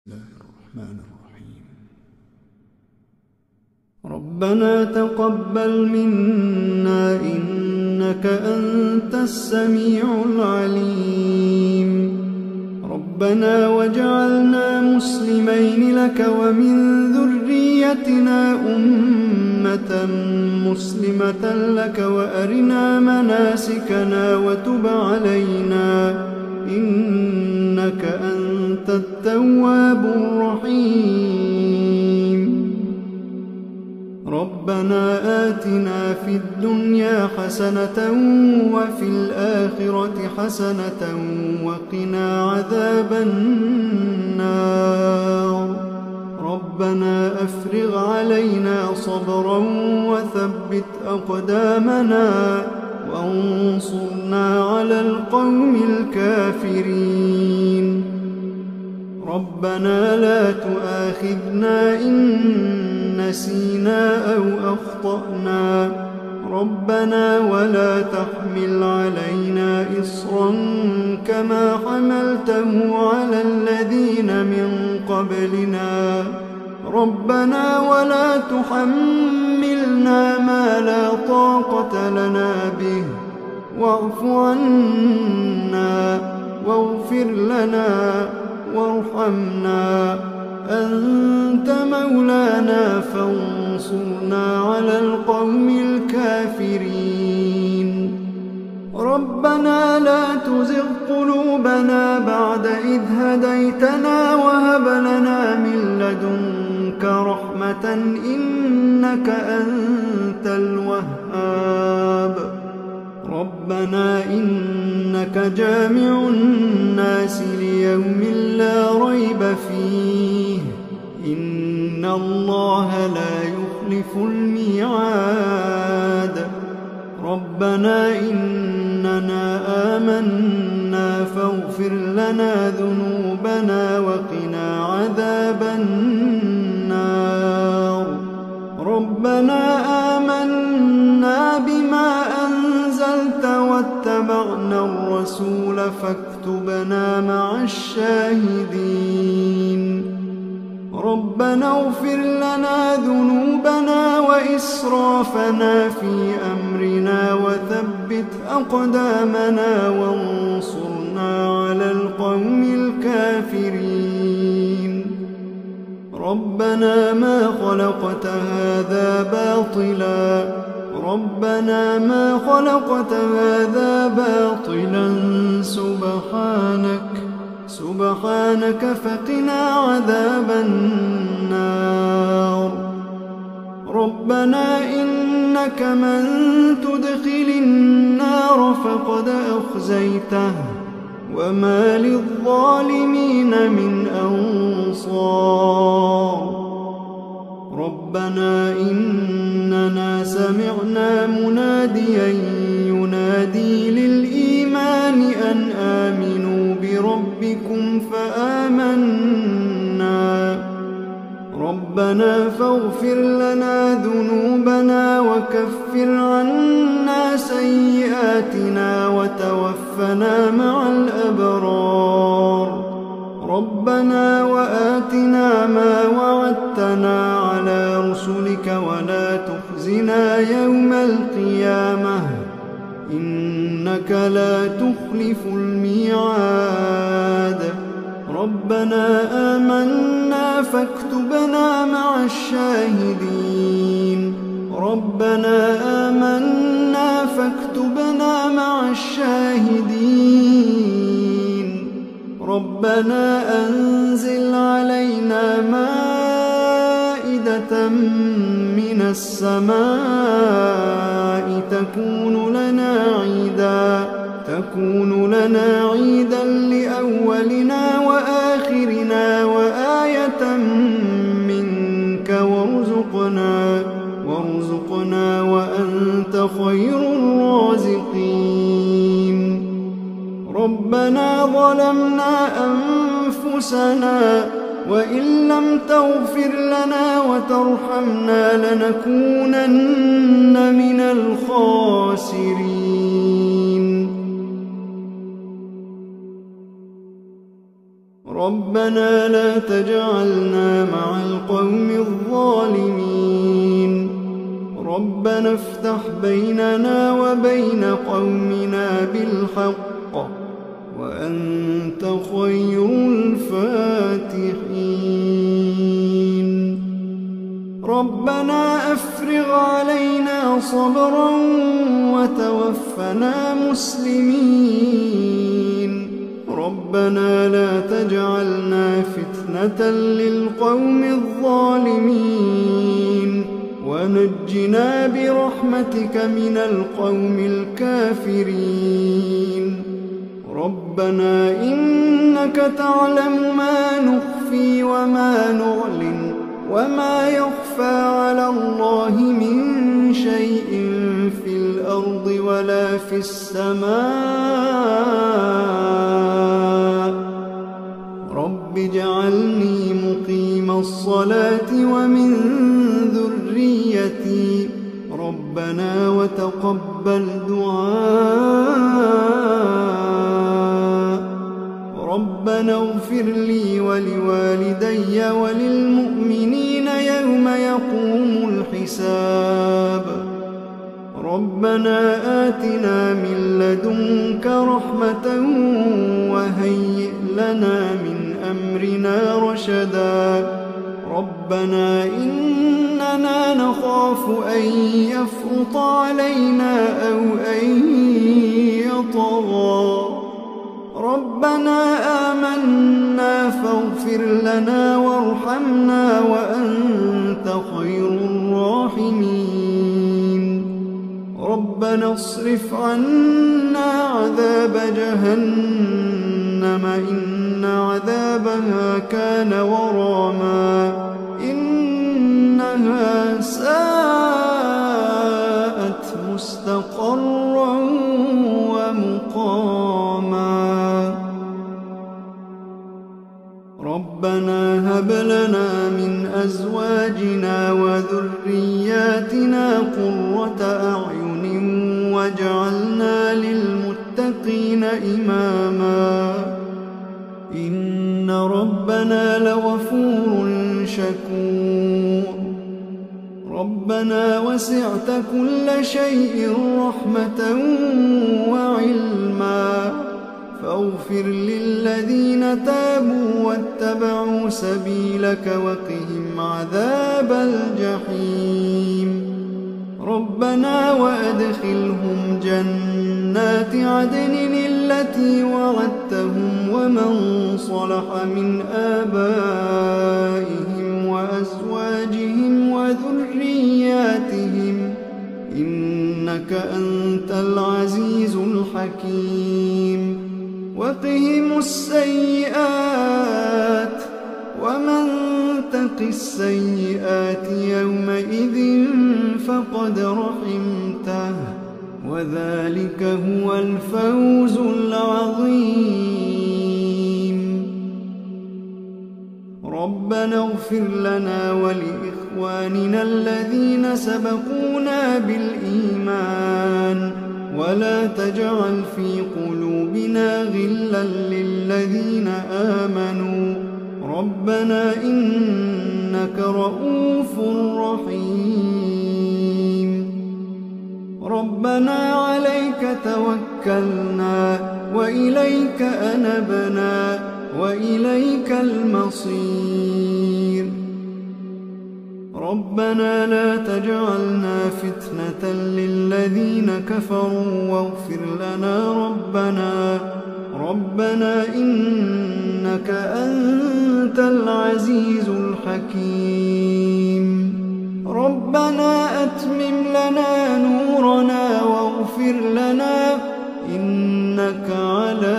الله الرحمن الرحيم. ربنا تقبل منا إنك أنت السميع العليم. ربنا واجعلنا مسلمين لك ومن ذريتنا أمة مسلمة لك وأرنا مناسكنا وتب علينا إنك أنت التواب الرحيم. ربنا آتنا في الدنيا حسنة وفي الآخرة حسنة وقنا عذاب النار. ربنا أفرغ علينا صبرا وثبت أقدامنا وانصرنا على القوم الكافرين. ربنا لا تؤاخذنا إن نسينا أو أخطأنا. ربنا ولا تحمل علينا إصرا كما حملته على الذين من قبلنا. ربنا ولا تحملنا ما لا طاقة لنا به واعف عنا واغفر لنا وارحمنا أنت مولانا فانصرنا على القوم الكافرين. ربنا لا تزغ قلوبنا بعد إذ هديتنا وهب لنا من لدنك رحمة إنك أنت الوهاب. ربنا إنك جامع الناس ليوم لا ريب فيه إن الله لا يخلف الميعاد. ربنا إننا آمنا فاغفر لنا ذنوبنا وقنا عذاب النار. ربنا آمنا بما أنزلت واتبعنا الرسول فاكتبنا مع الشاهدين. ربنا اغفر لنا ذنوبنا وإسرافنا في أمرنا وثبت أقدامنا وانصرنا على القوم الكافرين. ربنا ما خلقت هذا باطلا. ربنا ما خلقت هذا باطلا سبحانك فقنا عذاب النار. ربنا إنك من تدخل النار فقد أخزيته وما للظالمين من أنصار. ربنا إننا سمعنا مناديا ينادي للإيمان أن آمنوا بربكم فآمنا. ربنا فاغفر لنا ذنوبنا وكفر عنا سيئاتنا وتوفنا مع الأبرار. ربنا وآتنا ما وعدتنا على رسلك ولا تخزنا يوم القيامة إنك لا تخلف الميعاد. ربنا آمنا فاكتبنا مع الشاهدين. ربنا آمنا فاكتبنا مع الشاهدين. ربنا أنزل علينا مائدة من السماء تكون لنا عيدا لأولنا وآخرنا وآية منك وارزقنا وأنت خير الرازقين. ربنا ظلمنا أنفسنا وإن لم تغفر لنا وترحمنا لنكونن من الخاسرين. ربنا لا تجعلنا مع القوم الظالمين ربنا افتح بيننا وبين قومنا بالحق وأنت خير الفاتحين ربنا أفرغ علينا صبرا وتوفنا مسلمين ربنا لا تجعلنا فتنة للقوم الظالمين ونجنا برحمتك من القوم الكافرين ربنا إنك تعلم ما نخفي وما نعلن وما يخفى على الله من شيء في الأرض ولا في السماء رب اجعلني مقيم الصلاة ومن ذريتي ربنا وتقبل دعاء ربنا اغفر لي ولوالدي وللمؤمنين يوم يقوم الحساب ربنا آتنا من لدنك رحمة وهيئ لنا من أمرنا رشدا ربنا إننا نخاف أن يفرط علينا أو أن يطغى ربنا آمنا فاغفر لنا وارحمنا وأنت خير الراحمين ربنا اصرف عنا عذاب جهنم إن عذابها كان غراما إنها ساءت مستقرا ومقاما ربنا هب لنا من أزواجنا وذرياتنا قرة أعين واجعلنا للمتقين إماما إن ربنا لغفور شكور ربنا وسعت كل شيء رحمة وعلما فاغفر للذين تابوا واتبعوا سبيلك وقهم عذاب الجحيم ربنا وأدخلهم جنات عدن التي وعدتهم ومن صلح من آبائهم وأزواجهم وذرياتهم إنك أنت العزيز الحكيم وقهم السيئات ومن تق السيئات يومئذ فقد رحمته وذلك هو الفوز العظيم ربنا اغفر لنا ولإخواننا الذين سبقونا بالإيمان ولا تجعل في قلوبنا غلا للذين آمنوا ربنا إنك رؤوف رحيم ربنا عليك توكلنا وإليك أنبنا وإليك المصير ربنا لا تجعلنا فتنة للذين كفروا واغفر لنا ربنا إنك أنت العزيز الحكيم ربنا أتمم لنا نورنا واغفر لنا إنك على